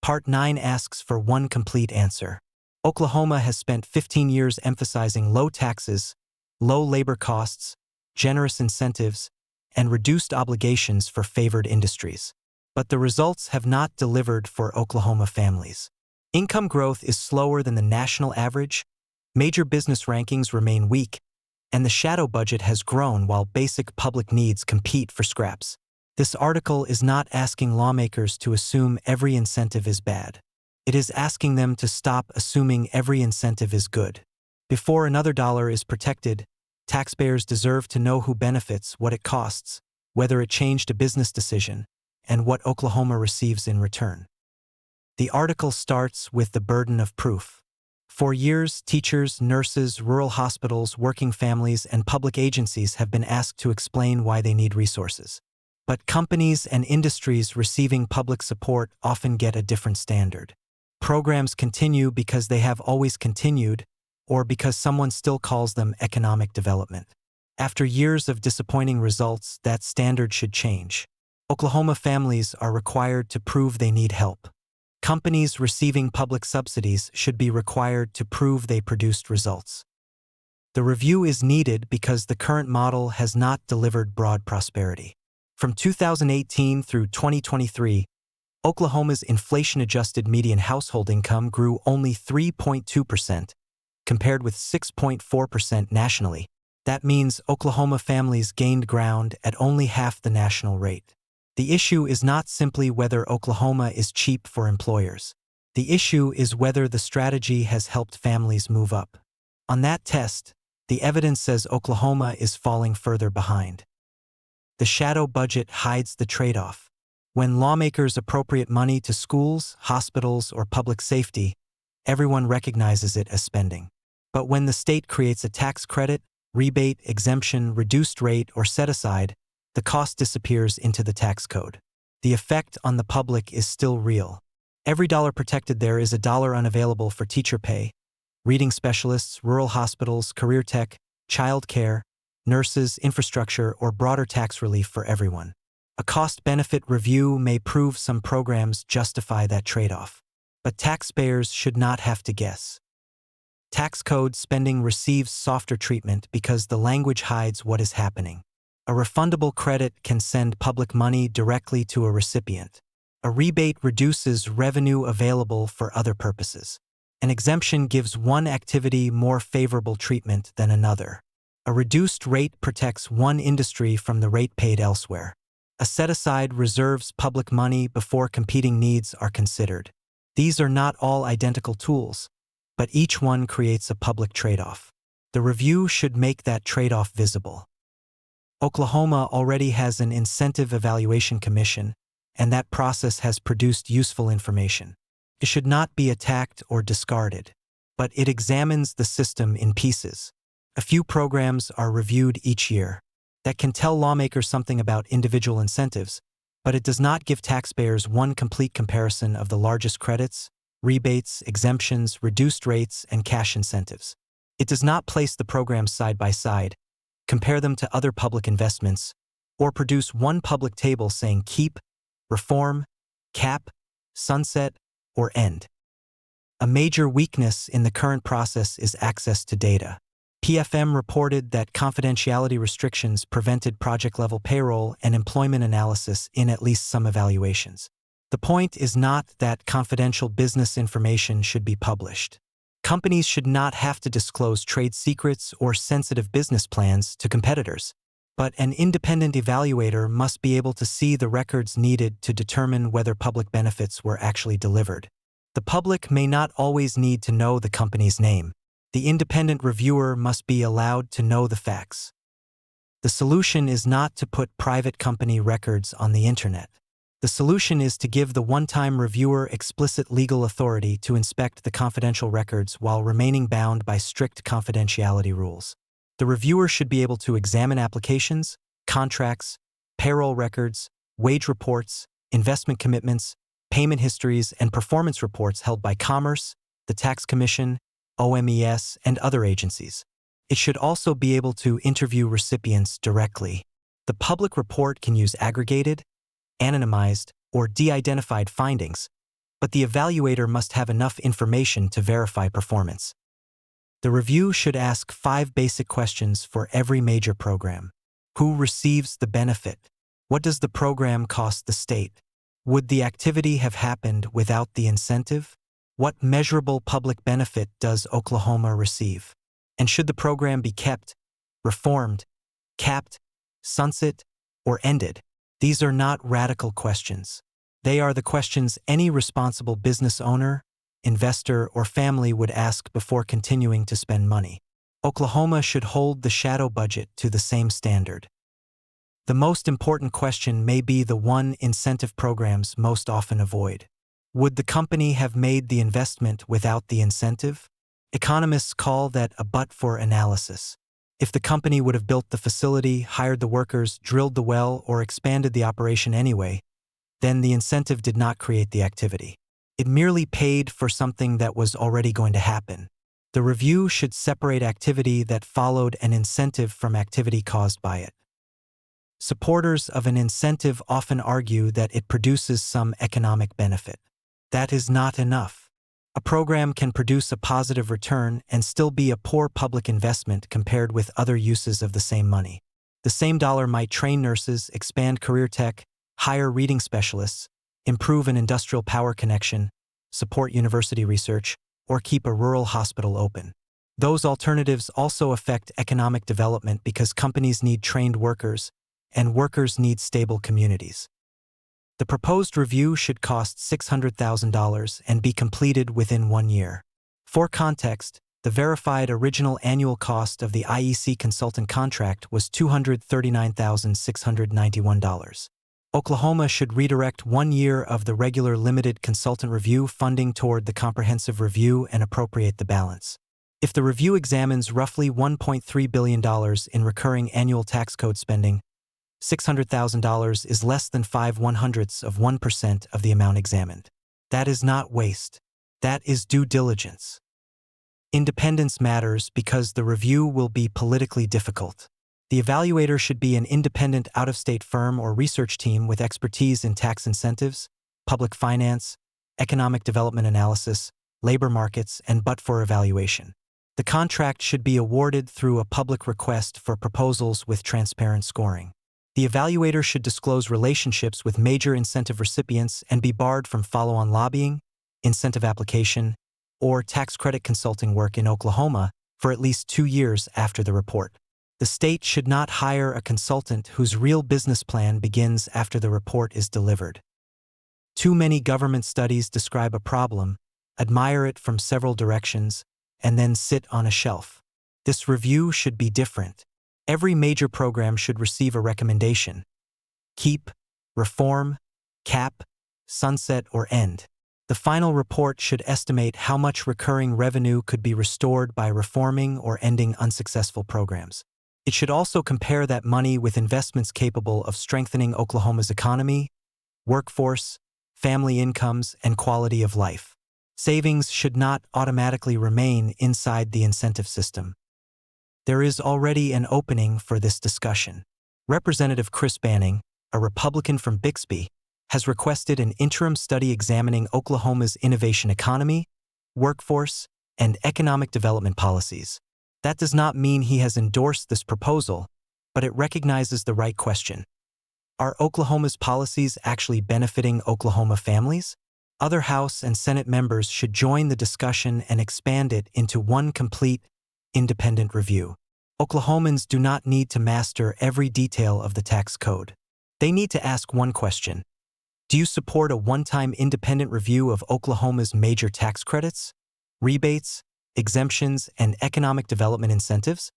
Part 9 asks for one complete answer. Oklahoma has spent 15 years emphasizing low taxes, low labor costs, generous incentives, and reduced obligations for favored industries. But the results have not delivered for Oklahoma families. Income growth is slower than the national average, major business rankings remain weak, and the shadow budget has grown while basic public needs compete for scraps. This article is not asking lawmakers to assume every incentive is bad. It is asking them to stop assuming every incentive is good. Before another dollar is protected, taxpayers deserve to know who benefits, what it costs, whether it changed a business decision, and what Oklahoma receives in return. The article starts with the burden of proof. For years, teachers, nurses, rural hospitals, working families, and public agencies have been asked to explain why they need resources. But companies and industries receiving public support often get a different standard. Programs continue because they have always continued, or because someone still calls them economic development. After years of disappointing results, that standard should change. Oklahoma families are required to prove they need help. Companies receiving public subsidies should be required to prove they produced results. The review is needed because the current model has not delivered broad prosperity. From 2018 through 2023, Oklahoma's inflation-adjusted median household income grew only 3.2%, compared with 6.4% nationally. That means Oklahoma families gained ground at only half the national rate. The issue is not simply whether Oklahoma is cheap for employers. The issue is whether the strategy has helped families move up. On that test, the evidence says Oklahoma is falling further behind. The shadow budget hides the trade-off. When lawmakers appropriate money to schools, hospitals, or public safety, everyone recognizes it as spending. But when the state creates a tax credit, rebate, exemption, reduced rate, or set-aside, the cost disappears into the tax code. The effect on the public is still real. Every dollar protected there is a dollar unavailable for teacher pay, reading specialists, rural hospitals, career tech, child care, nurses, infrastructure, or broader tax relief for everyone. A cost-benefit review may prove some programs justify that trade-off. But taxpayers should not have to guess. Tax code spending receives softer treatment because the language hides what is happening. A refundable credit can send public money directly to a recipient. A rebate reduces revenue available for other purposes. An exemption gives one activity more favorable treatment than another. A reduced rate protects one industry from the rate paid elsewhere. A set-aside reserves public money before competing needs are considered. These are not all identical tools, but each one creates a public trade-off. The review should make that trade-off visible. Oklahoma already has an incentive evaluation commission, and that process has produced useful information. It should not be attacked or discarded, but it examines the system in pieces. A few programs are reviewed each year. That can tell lawmakers something about individual incentives, but it does not give taxpayers one complete comparison of the largest credits, rebates, exemptions, reduced rates, and cash incentives. It does not place the programs side by side, compare them to other public investments, or produce one public table saying keep, reform, cap, sunset, or end. A major weakness in the current process is access to data. PFM reported that confidentiality restrictions prevented project-level payroll and employment analysis in at least some evaluations. The point is not that confidential business information should be published. Companies should not have to disclose trade secrets or sensitive business plans to competitors, but an independent evaluator must be able to see the records needed to determine whether public benefits were actually delivered. The public may not always need to know the company's name. The independent reviewer must be allowed to know the facts. The solution is not to put private company records on the internet. The solution is to give the one-time reviewer explicit legal authority to inspect the confidential records while remaining bound by strict confidentiality rules. The reviewer should be able to examine applications, contracts, payroll records, wage reports, investment commitments, payment histories, and performance reports held by Commerce, the Tax Commission, OMES, and other agencies. It should also be able to interview recipients directly. The public report can use aggregated, anonymized, or de-identified findings, but the evaluator must have enough information to verify performance. The review should ask 5 basic questions for every major program. Who receives the benefit? What does the program cost the state? Would the activity have happened without the incentive? What measurable public benefit does Oklahoma receive? And should the program be kept, reformed, capped, sunset, or ended? These are not radical questions. They are the questions any responsible business owner, investor, or family would ask before continuing to spend money. Oklahoma should hold the shadow budget to the same standard. The most important question may be the one incentive programs most often avoid. Would the company have made the investment without the incentive? Economists call that a but-for analysis. If the company would have built the facility, hired the workers, drilled the well, or expanded the operation anyway, then the incentive did not create the activity. It merely paid for something that was already going to happen. The review should separate activity that followed an incentive from activity caused by it. Supporters of an incentive often argue that it produces some economic benefit. That is not enough. A program can produce a positive return and still be a poor public investment compared with other uses of the same money. The same dollar might train nurses, expand career tech, hire reading specialists, improve an industrial power connection, support university research, or keep a rural hospital open. Those alternatives also affect economic development because companies need trained workers, and workers need stable communities. The proposed review should cost $600,000 and be completed within 1 year. For context, the verified original annual cost of the IEC consultant contract was $239,691. Oklahoma should redirect 1 year of the regular limited consultant review funding toward the comprehensive review and appropriate the balance. If the review examines roughly $1.3 billion in recurring annual tax code spending, $600,000 is less than 0.05% of the amount examined. That is not waste. That is due diligence. Independence matters because the review will be politically difficult. The evaluator should be an independent out-of-state firm or research team with expertise in tax incentives, public finance, economic development analysis, labor markets, and but-for evaluation. The contract should be awarded through a public request for proposals with transparent scoring. The evaluator should disclose relationships with major incentive recipients and be barred from follow-on lobbying, incentive application, or tax credit consulting work in Oklahoma for at least 2 years after the report. The state should not hire a consultant whose real business plan begins after the report is delivered. Too many government studies describe a problem, admire it from several directions, and then sit on a shelf. This review should be different. Every major program should receive a recommendation: keep, reform, cap, sunset, or end. The final report should estimate how much recurring revenue could be restored by reforming or ending unsuccessful programs. It should also compare that money with investments capable of strengthening Oklahoma's economy, workforce, family incomes, and quality of life. Savings should not automatically remain inside the incentive system. There is already an opening for this discussion. Representative Chris Banning, a Republican from Bixby, has requested an interim study examining Oklahoma's innovation economy, workforce, and economic development policies. That does not mean he has endorsed this proposal, but it recognizes the right question. Are Oklahoma's policies actually benefiting Oklahoma families? Other House and Senate members should join the discussion and expand it into one complete, independent review. Oklahomans do not need to master every detail of the tax code. They need to ask one question: do you support a one-time independent review of Oklahoma's major tax credits, rebates, exemptions, and economic development incentives?